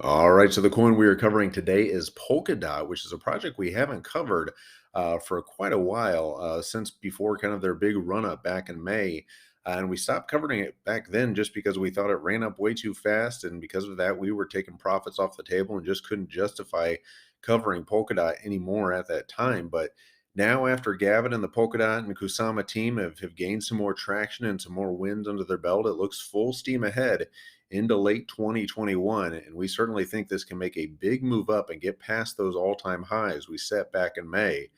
All right, so the coin we are covering today is Polkadot, which is a project we haven't covered for quite a while, since before kind of their big run up back in May. And we stopped covering it back then just because we thought it ran up way too fast. And because of that, we were taking profits off the table and just couldn't justify covering Polkadot anymore at that time. But now, after Gavin and the Polkadot and Kusama team have gained some more traction and some more wins under their belt, it looks full steam ahead into late 2021. And we certainly think this can make a big move up and get past those all time highs we set back in May.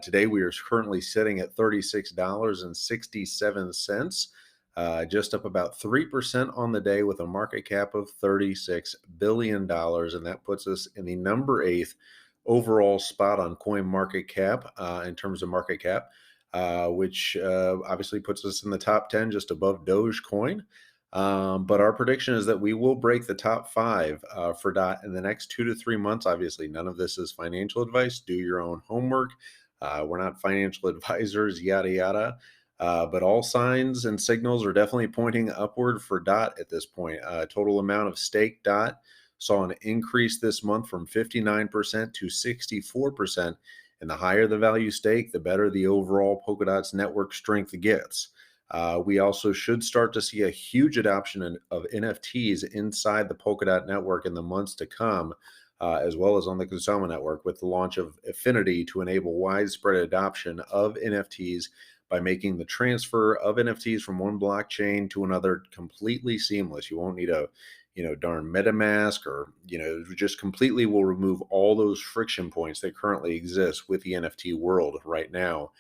Today, we are currently sitting at $36.67, just up about 3% on the day with a market cap of $36 billion. And that puts us in the number eighth overall spot on coin market cap in terms of market cap, which obviously puts us in the top 10 just above Dogecoin. But our prediction is that we will break the top five for DOT in the next 2 to 3 months. Obviously, none of this is financial advice. Do your own homework. We're not financial advisors, yada, yada. But all signs and signals are definitely pointing upward for DOT at this point. Total amount of stake DOT saw an increase this month from 59% to 64%. And the higher the value stake, the better the overall Polkadot's network strength gets. We also should start to see a huge adoption of NFTs inside the Polkadot network in the months to come, as well as on the Kusama network, with the launch of Affinity to enable widespread adoption of NFTs by making the transfer of NFTs from one blockchain to another completely seamless. You won't need a darn MetaMask, or just completely will remove all those friction points that currently exist with the NFT world right now.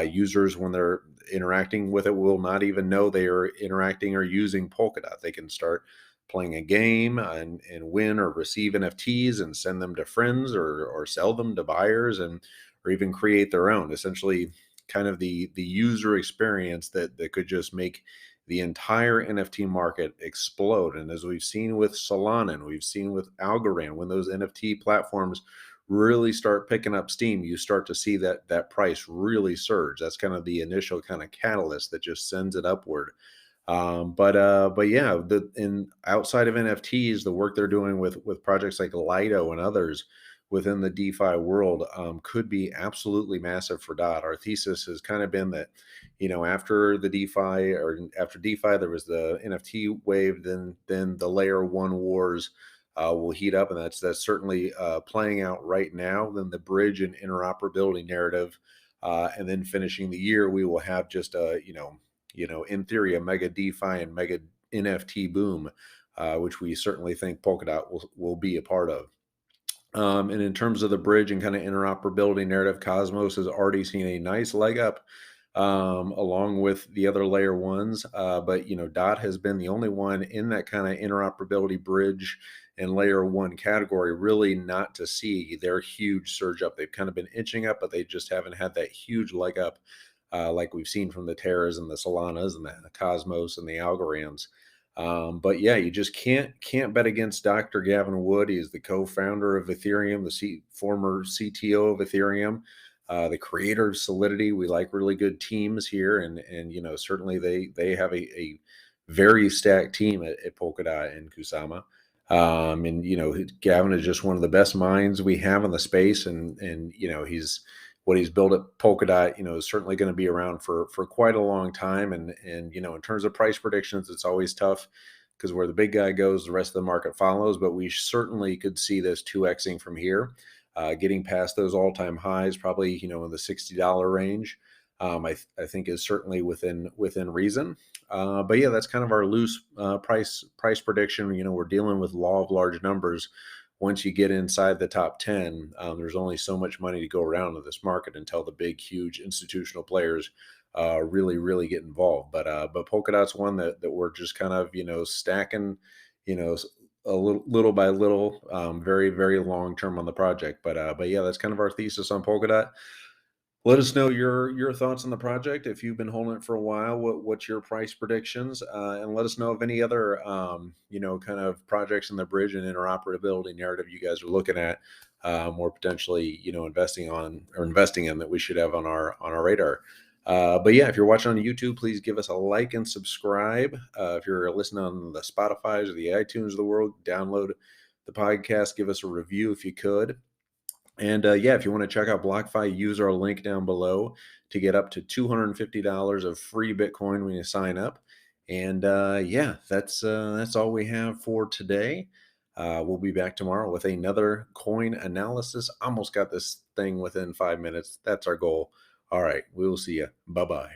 Users, when they're interacting with it, will not even know they are interacting or using Polkadot. They can start playing a game and win or receive NFTs and send them to friends, or sell them to buyers, and or even create their own. Essentially, kind of the user experience that could just make the entire NFT market explode. And as we've seen with Solana, and we've seen with Algorand, when those NFT platforms really start picking up steam, you start to see that price really surge. That's kind of the initial kind of catalyst that just sends it upward. But yeah, the in outside of NFTs, the work they're doing with projects like Lido and others within the DeFi world could be absolutely massive for DOT. Our thesis has kind of been that, after the DeFi, or after DeFi, there was the NFT wave, then the layer one wars will heat up, and that's certainly playing out right now. Then the bridge and interoperability narrative, and then finishing the year, we will have just a in theory, a mega DeFi and mega NFT boom, which we certainly think Polkadot will be a part of. And in terms of the bridge and kind of interoperability narrative, Cosmos has already seen a nice leg up, along with the other layer ones. But DOT has been the only one in that kind of interoperability bridge and layer one category really not to see their huge surge up. They've kind of been inching up, but they just haven't had that huge leg up, like we've seen from the Terras and the Solanas and the Cosmos and the Algorands. But yeah, you just can't bet against Dr. Gavin Wood. He is the co-founder of Ethereum, the former CTO of Ethereum, the creator of Solidity. We like really good teams here, and certainly they have a very stacked team at Polkadot and Kusama. And Gavin is just one of the best minds we have in the space, and he's what he's built at Polkadot, is certainly going to be around for quite a long time. And in terms of price predictions, it's always tough because where the big guy goes, the rest of the market follows. But we certainly could see this 2xing from here, getting past those all-time highs, probably in the $60 range. I think is certainly within reason. But yeah, that's kind of our loose price prediction. We're dealing with law of large numbers. Once you get inside the top 10, there's only so much money to go around in this market until the big, huge institutional players really get involved. But Polkadot's one that we're just kind of stacking, a little by little, very very long term on the project. But yeah, that's kind of our thesis on Polkadot. Let us know your thoughts on the project. If you've been holding it for a while, what's your price predictions? And let us know of any other kind of projects in the bridge and interoperability narrative you guys are looking at, or potentially investing in, that we should have on our radar. But yeah, if you're watching on YouTube, please give us a like and subscribe. If you're listening on the Spotify's or the iTunes of the world, download, the podcast, give us a review if you could. And yeah, if you want to check out BlockFi, use our link down below to get up to $250 of free Bitcoin when you sign up. And yeah, that's all we have for today. We'll be back tomorrow with another coin analysis. Almost got this thing within 5 minutes. That's our goal. All right, we will see you. Bye bye.